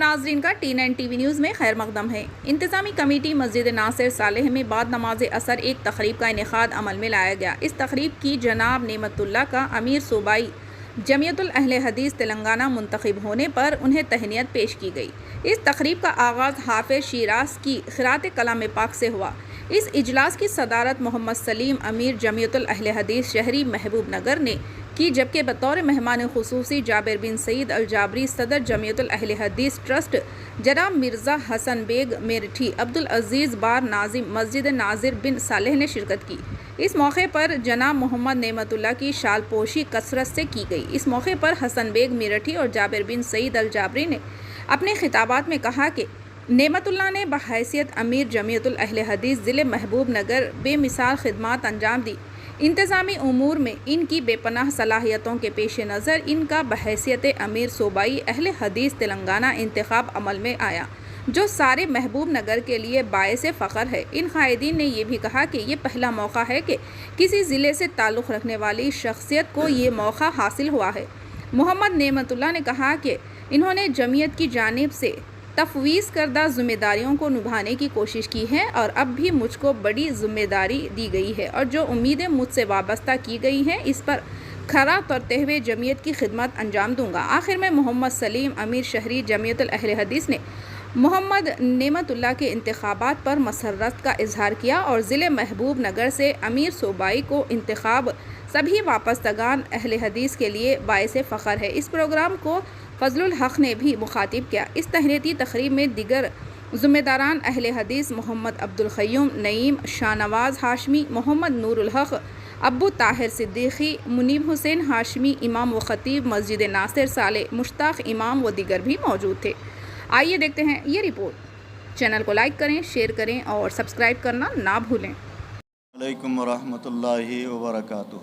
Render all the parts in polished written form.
ناظرین کا T9 T V news میں خیر مقدم ہے۔ انتظامی کمیٹی مسجد ناصر صالح میں بعد نماز اثر ایک تقریب کا انعقاد عمل میں لایا گیا۔ اس تقریب کی جناب نعمت اللہ کا امیر صوبائی جمعیت اہل حدیث تلنگانہ منتخب ہونے پر انہیں تہنیت پیش کی گئی۔ اس تقریب کا آغاز حافظ شیراز کی قراءت کلام پاک سے ہوا۔ اس اجلاس کی صدارت محمد سلیم امیر جمعیت اہل حدیث شہری محبوب نگر نے کی، جبکہ بطور مہمان خصوصی جابر بن سعید الجابری صدر جمعیت اہل حدیث ٹرسٹ جناب مرزا حسن بیگ میرٹھی عبدالعزیز بار ناظم مسجد ناصر بن صالح نے شرکت کی۔ اس موقع پر جناب محمد نعمت اللہ کی شال پوشی کثرت سے کی گئی۔ اس موقع پر حسن بیگ میرٹھی اور جابر بن سعید الجابری نے اپنے خطابات میں کہا کہ نعمت اللہ نے بحیثیت امیر جمعیت اہل حدیث ضلع محبوب نگر بے مثال خدمات انجام دی۔ انتظامی امور میں ان کی بے پناہ صلاحیتوں کے پیش نظر ان کا بحیثیت امیر صوبائی اہل حدیث تلنگانہ انتخاب عمل میں آیا، جو سارے محبوب نگر کے لیے باعث فخر ہے۔ ان قائدین نے یہ بھی کہا کہ یہ پہلا موقع ہے کہ کسی ضلع سے تعلق رکھنے والی شخصیت کو یہ موقع حاصل ہوا ہے۔ محمد نعمت اللہ نے کہا کہ انہوں نے جمعیت کی جانب سے تفویض کردہ ذمہ داریوں کو نبھانے کی کوشش کی ہے اور اب بھی مجھ کو بڑی ذمہ داری دی گئی ہے اور جو امیدیں مجھ سے وابستہ کی گئی ہیں اس پر کھرا اترتے ہوئے جمعیت کی خدمت انجام دوں گا۔ آخر میں محمد سلیم امیر شہری جمعیت اہل حدیث نے محمد نعمت اللہ کے انتخابات پر مسرت کا اظہار کیا اور ضلع محبوب نگر سے امیر صوبائی کو انتخاب سبھی وابستگان اہل حدیث کے لیے باعث فخر ہے۔ اس پروگرام کو فضل الحق نے بھی مخاطب کیا۔ اس تہنیتی تقریب میں دیگر ذمہ داران اہل حدیث محمد عبدالقیوم نعیم، شاہ نواز ہاشمی، محمد نور الحق، ابو طاہر صدیقی، منیب حسین ہاشمی، امام و خطیب مسجد ناصر صالح، مشتاق امام و دیگر بھی موجود تھے۔ آئیے دیکھتے ہیں یہ رپورٹ۔ چینل کو لائک کریں، شیئر کریں اور سبسکرائب کرنا نہ بھولیں۔ علیکم ورحمۃ اللہ وبرکاتہ۔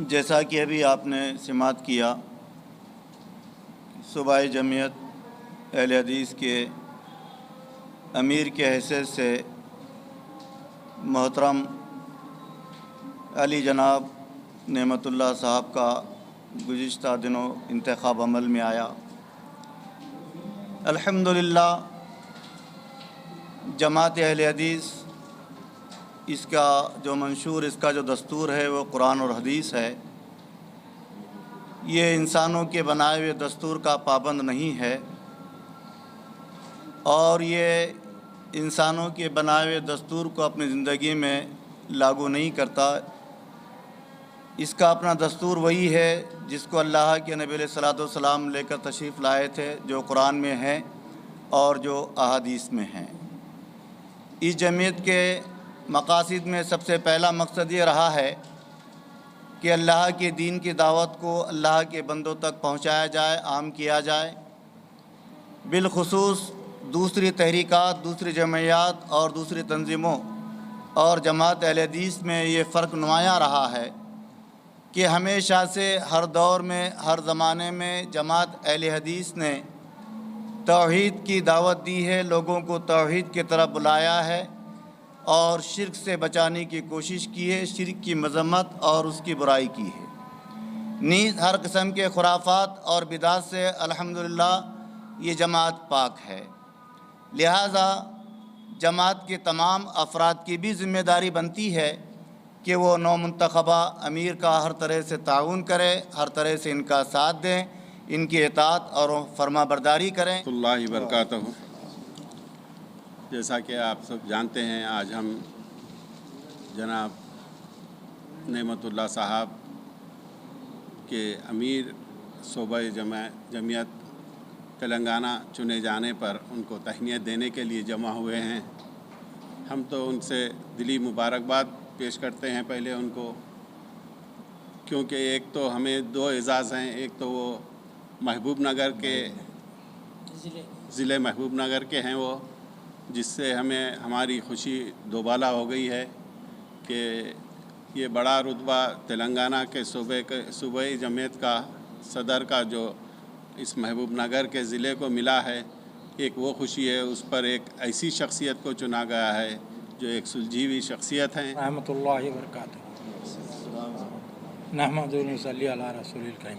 جیسا کہ ابھی آپ نے سماعت کیا، صوبائی جمعیت اہل حدیث کے امیر کے حیثیت سے محترم علی جناب نعمت اللہ صاحب کا گزشتہ دنوں انتخاب عمل میں آیا۔ الحمدللہ جماعت اہل حدیث، اس کا جو منشور، اس کا جو دستور ہے وہ قرآن اور حدیث ہے۔ یہ انسانوں کے بنائے ہوئے دستور کا پابند نہیں ہے اور یہ انسانوں کے بنائے ہوئے دستور کو اپنی زندگی میں لاگو نہیں کرتا۔ اس کا اپنا دستور وہی ہے جس کو اللہ کے نبی علیہ الصلوۃ والسلام لے کر تشریف لائے تھے، جو قرآن میں ہے اور جو احادیث میں ہیں۔ اس جمعیت کے مقاصد میں سب سے پہلا مقصد یہ رہا ہے کہ اللہ کے دین کی دعوت کو اللہ کے بندوں تک پہنچایا جائے، عام کیا جائے۔ بالخصوص دوسری تحریکات، دوسری جمعیات اور دوسری تنظیموں اور جماعت اہل حدیث میں یہ فرق نمایاں رہا ہے کہ ہمیشہ سے ہر دور میں، ہر زمانے میں جماعت اہل حدیث نے توحید کی دعوت دی ہے، لوگوں کو توحید کی طرف بلایا ہے اور شرک سے بچانے کی کوشش کی ہے، شرک کی مذمت اور اس کی برائی کی ہے۔ نیز ہر قسم کے خرافات اور بدعات سے الحمدللہ یہ جماعت پاک ہے۔ لہٰذا جماعت کے تمام افراد کی بھی ذمہ داری بنتی ہے کہ وہ نو منتخبہ امیر کا ہر طرح سے تعاون کرے، ہر طرح سے ان کا ساتھ دیں، ان کی اطاعت اور فرما برداری کریں۔ اللہ وبرکاتہ۔ جیسا کہ آپ سب جانتے ہیں، آج ہم جناب نعمت اللہ صاحب کے امیر صوبائی جمعیت تلنگانہ چنے جانے پر ان کو تہنیت دینے کے لیے جمع ہوئے ہیں۔ ہم تو ان سے دلی مبارکباد پیش کرتے ہیں پہلے ان کو، کیونکہ ایک تو ہمیں دو اعزاز ہیں، ایک تو وہ محبوب نگر کے ضلع محبوب نگر کے ہیں وہ، جس سے ہمیں ہماری خوشی دوبالا ہو گئی ہے کہ یہ بڑا رتبہ تلنگانہ کے صوبائی جمعیت کا صدر کا جو اس محبوب نگر کے ضلع کو ملا ہے، ایک وہ خوشی ہے۔ اس پر ایک ایسی شخصیت کو چنا گیا ہے جو ایک سلجھی ہوئی شخصیت ہیں۔ رحمۃ اللہ وبرکاتہ۔ نحمد و نصلی علی رسول الکریم۔